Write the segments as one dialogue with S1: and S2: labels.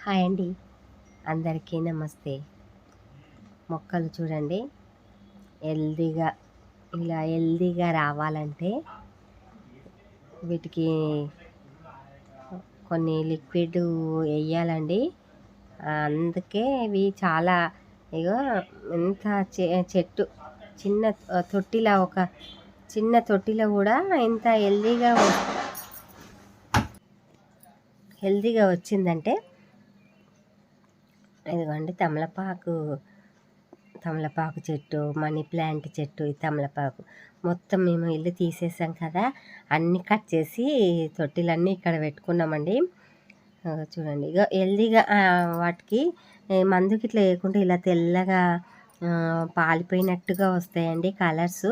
S1: Hi అండి, అందరికీ నమస్తే. మొక్కలు చూడండి, హెల్దీగా హెల్దీగా రావాలంటే వీటికి కొన్ని లిక్విడ్ వేయాలండి. అందుకే ఇవి చాలా ఇగో ఎంత చెట్టు చిన్న తొట్టిలా ఒక చిన్న తొట్టిలో కూడా ఎంత హెల్దీగా వచ్చిందంటే ఇదిగోండి. తమలపాకు చెట్టు, మనీ ప్లాంట్ చెట్టు, ఈ తమలపాకు మొత్తం మేము ఇల్లు తీసేసాం కదా, అన్నీ కట్ చేసి తొట్టిలన్నీ ఇక్కడ పెట్టుకున్నామండి. చూడండి, ఇక హెల్దీగా వాటికి మందుకి ఇట్లా వేయకుండా ఇలా తెల్లగా పాలిపోయినట్టుగా వస్తాయండి కలర్స్.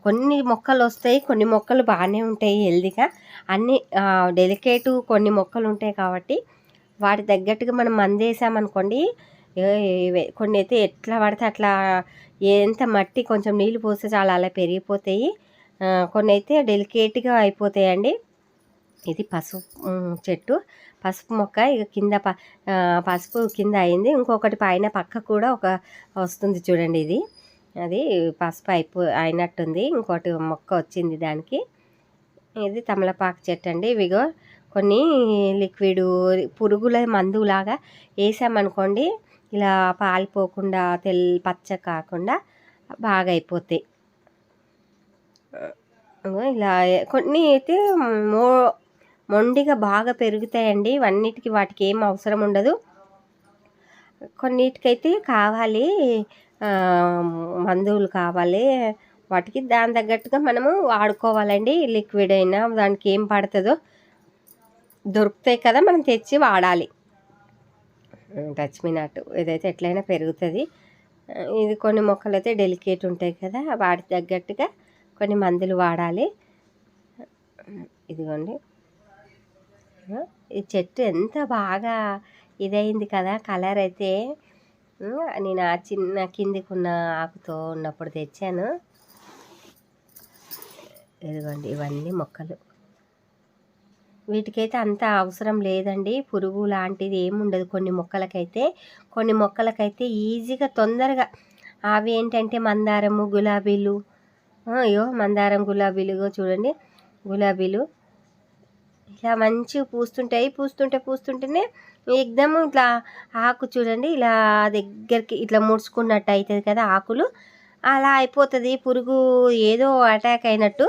S1: కొన్ని మొక్కలు వస్తాయి, కొన్ని మొక్కలు బాగానే ఉంటాయి హెల్దీగా. అన్నీ డెలికేటు కొన్ని మొక్కలు ఉంటాయి కాబట్టి వాటి తగ్గట్టుగా మనం మందు వేసామనుకోండి, కొన్ని అయితే ఎట్లా పడితే అట్లా ఎంత మట్టి కొంచెం నీళ్ళు పోస్తే చాలా అలా పెరిగిపోతాయి. కొన్ని అయితే డెలికేట్గా అయిపోతాయండి. ఇది పసుపు చెట్టు, పసుపు మొక్క. ఇక కింద పసుపు కింద అయింది, ఇంకొకటి పైన పక్క కూడా ఒక వస్తుంది చూడండి. అది పసుపు అయినట్టుంది, ఇంకోటి మొక్క వచ్చింది దానికి. ఇది తమలపాకు చెట్టు అండి. ఇవిగో కొన్ని లిక్విడ్ పురుగుల మందులాగా వేసామనుకోండి, ఇలా పాలిపోకుండా పచ్చ కాకుండా బాగా అయిపోతాయి. ఇలా కొన్ని అయితే మొండిగా బాగా పెరుగుతాయండి. ఇవన్నిటికి వాటికి ఏం అవసరం ఉండదు. కొన్నిటికైతే కావాలి మందులు కావాలి వాటికి, దాని తగ్గట్టుగా మనము వాడుకోవాలండి. లిక్విడ్ అయినా దానికి ఏం పడుతుందో దొరుకుతాయి కదా, మనం తెచ్చి వాడాలి. టచ్ మీ నాట్ ఇదైతే ఎట్లయినా పెరుగుతుంది. ఇది కొన్ని మొక్కలు అయితే డెలికేట్ ఉంటాయి కదా, వాటి తగ్గట్టుగా కొన్ని మందులు వాడాలి. ఇదిగోండి, ఈ చెట్టు ఎంత బాగా ఇదైంది కదా కలర్ అయితే. నేను ఆ చిన్న కిందికున్న ఆకుతో ఉన్నప్పుడు తెచ్చాను. ఇదిగోండి, ఇవన్నీ మొక్కలు. వీటికైతే అంత అవసరం లేదండి, పురుగు లాంటిది ఏముండదు. కొన్ని మొక్కలకైతే ఈజీగా తొందరగా అవి ఏంటంటే మందారము, గులాబీలు. మందారం, గులాబీలు చూడండి. గులాబీలు ఇలా మంచిగా పూస్తుంటేనే ఎగ్దమ్ ఇట్లా ఆకు చూడండి, ఇలా దగ్గరికి ఇట్లా ముడుచుకున్నట్టు అవుతుంది కదా ఆకులు, అలా అయిపోతుంది. పురుగు ఏదో అటాక్ అయినట్టు.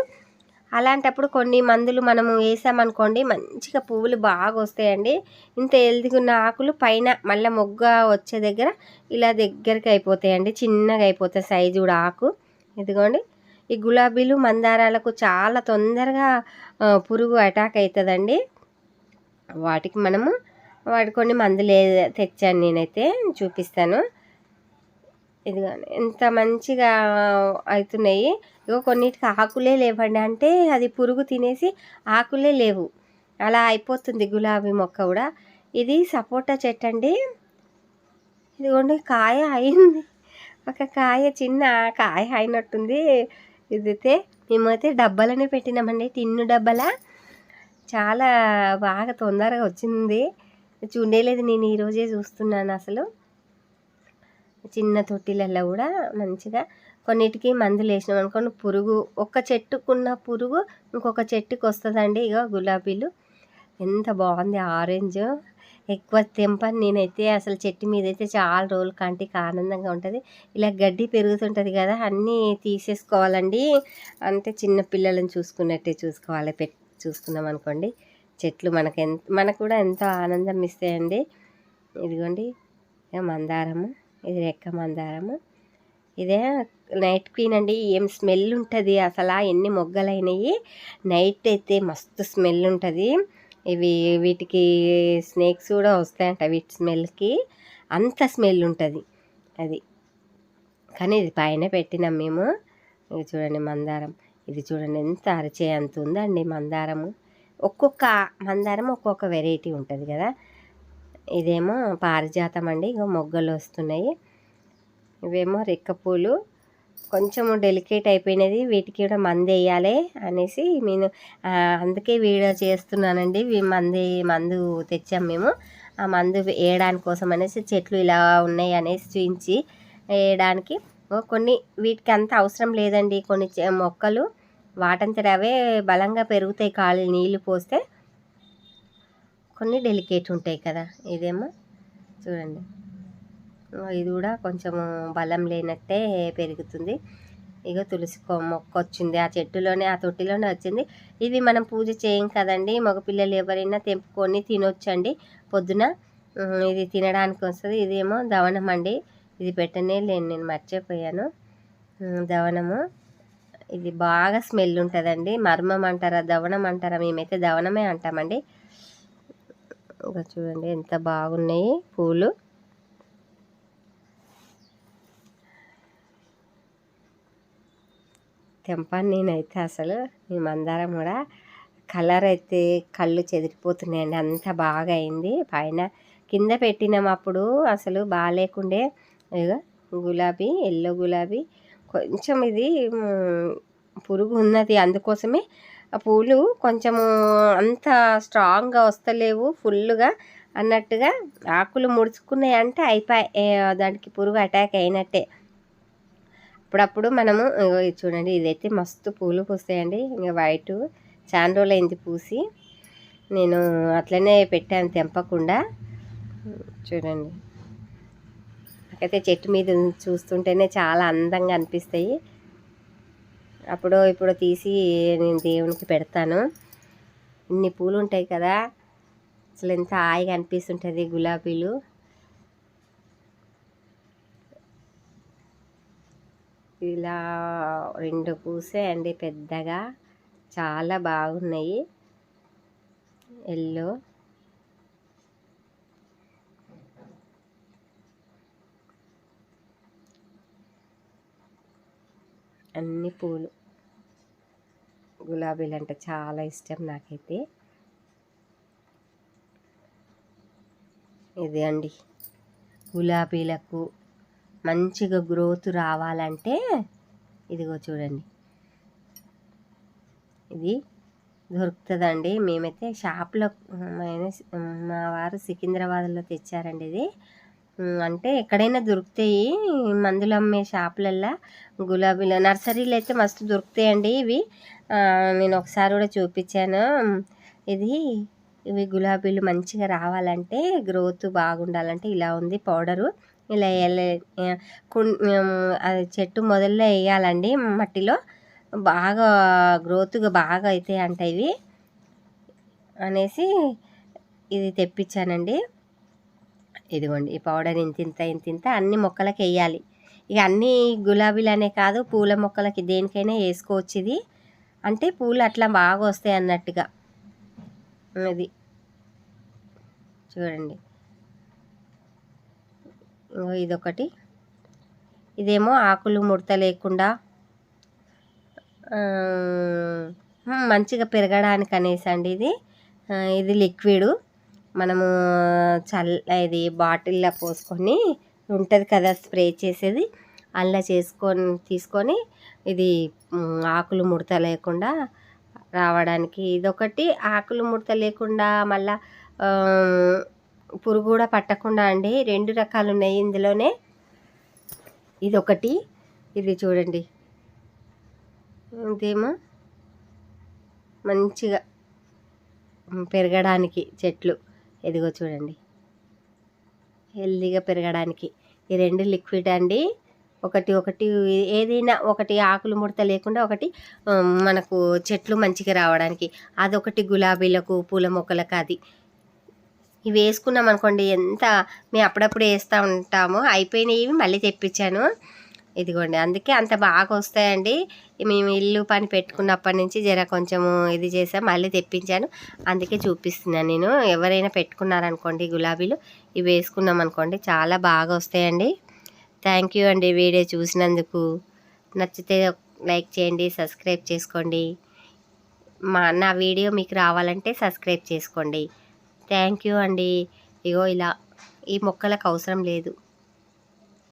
S1: అలాంటప్పుడు కొన్ని మందులు మనము వేసామనుకోండి, మంచిగా పువ్వులు బాగా వస్తాయండి. ఇంత హెల్తీగా ఉన్న ఆకులు పైన మళ్ళీ మొగ్గ వచ్చే దగ్గర ఇలా దగ్గరికి అయిపోతాయండి, చిన్నగా అయిపోతాయి సైజు కూడా ఆకు. ఇదిగోండి, ఈ గులాబీలు, మందారాలకు చాలా తొందరగా పురుగు అటాక్ అవుతుందండి. వాటికి కొన్ని మందులు తెచ్చాను నేనైతే, చూపిస్తాను. ఇదిగోండి, ఎంత మంచిగా అవుతున్నాయి. కొన్నిటికి ఆకులే లేవండి, అంటే అది పురుగు తినేసి ఆకులే లేవు, అలా అయిపోతుంది గులాబీ మొక్క కూడా. ఇది సపోటా చెట్టు అండి. ఇదిగోండి, కాయ అయింది, ఒక చిన్న కాయ అయినట్టుంది. ఇదైతే మేమైతే డబ్బాలనే పెట్టినామండి, టిన్ను డబ్బాల. చాలా బాగా తొందరగా వచ్చింది, చూడలేదు నేను ఈరోజే చూస్తున్నాను. అసలు చిన్న తొట్టిలలో కూడా మంచిగా కొన్నిటికి మందులు వేసినాం అనుకోండి, పురుగు ఒక చెట్టుకున్న పురుగు ఇంకొక చెట్టుకు వస్తుందండి. గులాబీలు ఎంత బాగుంది, ఆరెంజ్ ఎక్కువ తెంపని నేనైతే. అసలు చెట్టు మీద అయితే చాలా రోజులు కంటికి ఆనందంగా ఉంటుంది. ఇలా గడ్డి పెరుగుతుంటుంది కదా, అన్నీ తీసేసుకోవాలండి. అంటే చిన్న పిల్లలను చూసుకున్నట్టే చూసుకోవాలి. చూసుకున్నాం అనుకోండి, చెట్లు మనకు కూడా ఎంతో ఆనందం ఇస్తాయండి. ఇదిగోండి, మందారము, ఇది రెక్క మందారము. ఇదే నైట్ క్వీన్ అండి. ఏం స్మెల్ ఉంటుంది అసలు, ఎన్ని మొగ్గలైనవి. నైట్ అయితే మస్తు స్మెల్ ఉంటుంది. వీటికి స్నేక్స్ కూడా వస్తాయంట, వీటి స్మెల్కి అంత స్మెల్ ఉంటుంది అది. కానీ ఇది పైన పెట్టినాం మేము. ఇది చూడండి మందారం, ఇది చూడండి ఎంత అరిచే అంత ఉందండి మందారము. ఒక్కొక్క మందారం ఒక్కొక్క వెరైటీ ఉంటుంది కదా. ఇదేమో పారిజాతం అండి, మొగ్గలు వస్తున్నాయి. ఇవేమో రెక్క పూలు. కొంచెము డెలికేట్ అయిపోయినది, వీటికి కూడా మందు వేయాలి అనేసి నేను అందుకే వీడియో చేస్తున్నానండి. మందు తెచ్చాం మేము. ఆ మందు వేయడానికి కోసం అనేసి చెట్లు ఇలా ఉన్నాయి అనేసి చూపించి వేయడానికి. కొన్ని వీటికి అంత అవసరం లేదండి. కొన్ని మొక్కలు వాటంతట అవే బలంగా పెరుగుతాయి కాళ్ళు నీళ్ళు పోస్తే. కొన్ని డెలికేట్ ఉంటాయి కదా. ఇదేమో చూడండి, ఇది కూడా కొంచెము బలం లేనట్టే పెరుగుతుంది. ఇక తులసి మొక్క వచ్చింది ఆ చెట్టులోనే, ఆ తొట్టిలోనే వచ్చింది. ఇవి మనం పూజ చేయం కదండి, మగపిల్లలు ఎవరైనా తెంపుకొని తినొచ్చండి పొద్దున. ఇది తినడానికి వస్తుంది. ఇదేమో దవనం అండి, ఇది పెట్టనే లేను నేను, మర్చిపోయాను. దవనము ఇది బాగా స్మెల్ ఉంటుందండి. మర్మం అంటారా దవనం అంటారా, మేమైతే దవనమే అంటామండి. ఇంకా చూడండి ఎంత బాగున్నాయి పూలు. తెంపాను నేనైతే అసలు. ఈ మందారం కూడా కలర్ అయితే కళ్ళు చెదిరిపోతున్నాయండి, అంత బాగా అయింది. పైన కింద పెట్టినాం అప్పుడు అసలు బాగాలేకుండే. ఇక గులాబీ, ఎల్లో గులాబీ కొంచెం ఇది పురుగు ఉన్నది, అందుకోసమే ఆ పూలు కొంచెము అంత స్ట్రాంగ్గా వస్తలేవు ఫుల్గా అన్నట్టుగా. ఆకులు ముడుచుకున్నాయి అంటే అయిపోయి దానికి పురుగు అటాక్ అయినట్టే. అప్పుడప్పుడు మనము చూడండి, ఇదైతే మస్తు పూలు పూస్తాయండి. ఇంకా వైట్ చాలా రోజులు అయింది పూసి, నేను అట్లనే పెట్టాను తెంపకుండా. చూడండి, నాకైతే చెట్టు మీద చూస్తుంటేనే చాలా అందంగా అనిపిస్తాయి. అప్పుడు ఇప్పుడు తీసి నేను దేవునికి పెడతాను. ఇన్ని పూలు ఉంటాయి కదా, అసలు ఎంత హాయిగా అనిపిస్తుంటుంది. గులాబీలు ఇలా 2 పూసాయండి పెద్దగా, చాలా బాగున్నాయి. ఎల్లో అన్ని పూలు, గులాబీలు అంటే చాలా ఇష్టం నాకైతే. ఇది అండి, గులాబీలకు మంచిగా గ్రోత్ రావాలంటే ఇదిగో చూడండి, ఇది దొరుకుతుందండి. మేమైతే షాప్లో మా వారు సికింద్రాబాద్లో తెచ్చారండి. ఇది అంటే ఎక్కడైనా దొరుకుతాయి, మందులు అమ్మే షాపులల్లో గులాబీలు. నర్సరీలు అయితే మస్తు దొరుకుతాయండి ఇవి. నేను ఒకసారి కూడా చూపించాను. ఇవి గులాబీలు మంచిగా రావాలంటే, గ్రోత్ బాగుండాలంటే ఇలా ఉంది పౌడరు. ఇలా అది చెట్టు మొదల్లో వేయాలండి మట్టిలో, బాగా గ్రోత్గా బాగా అవుతాయి అంట ఇవి అనేసి ఇది తెప్పించానండి. ఇదిగోండి, ఈ పౌడర్ ఇంతింత అన్ని మొక్కలకి వేయాలి. ఇక అన్ని గులాబీలనే కాదు, పూల మొక్కలకి దేనికైనా వేసుకోవచ్చు ఇది. అంటే పూలు అట్లా బాగా వస్తాయి అన్నట్టుగా. ఇది చూడండి, ఇదొకటి. ఇదేమో ఆకులు ముడత లేకుండా మంచిగా పెరగడానికి అనేసి అండి ఇది. ఇది లిక్విడ్ మనము ఇది బాటిల్లో పోసుకొని ఉంటుంది కదా స్ప్రే చేసేది, అలా తీసుకొని ఇది ఆకులు ముడత లేకుండా రావడానికి. ఇదొకటి, ఆకులు ముడత లేకుండా మళ్ళా పురుగు కూడా పట్టకుండా అండి. 2 రకాలు ఉన్నాయి ఇందులోనే. ఇదొకటి, ఇది చూడండి, ఇదేమో మంచిగా పెరగడానికి చెట్లు. ఇదిగో చూడండి, హెల్దీగా పెరగడానికి ఈ 2 లిక్విడ్ అండి. ఒకటి ఏదైనా ఒకటి ఆకులు ముడత లేకుండా, ఒకటి మనకు చెట్లు మంచిగా రావడానికి. అదొకటి గులాబీలకు, పూల మొక్కలకు. అది ఇవి వేసుకున్నాం అనుకోండి, మేము అప్పుడప్పుడు వేస్తూ ఉంటాము. అయిపోయినవి మళ్ళీ తెప్పించాను. ఇదిగోండి, అందుకే అంత బాగా వస్తాయండి. మేము ఇల్లు పని పెట్టుకున్నప్పటి నుంచి కొంచెము ఇది చేసాం, మళ్ళీ తెప్పించాను, అందుకే చూపిస్తున్నాను నేను. ఎవరైనా పెట్టుకున్నారనుకోండి గులాబీలు, ఇవి వేసుకున్నాం అనుకోండి చాలా బాగా వస్తాయండి. థ్యాంక్ యూ అండి వీడియో చూసినందుకు. నచ్చితే లైక్ చేయండి, సబ్స్క్రైబ్ చేసుకోండి. నా వీడియో మీకు రావాలంటే సబ్స్క్రైబ్ చేసుకోండి. థ్యాంక్ యూ అండి. ఇగో ఇలా ఈ మొక్కలకు అవసరం లేదు.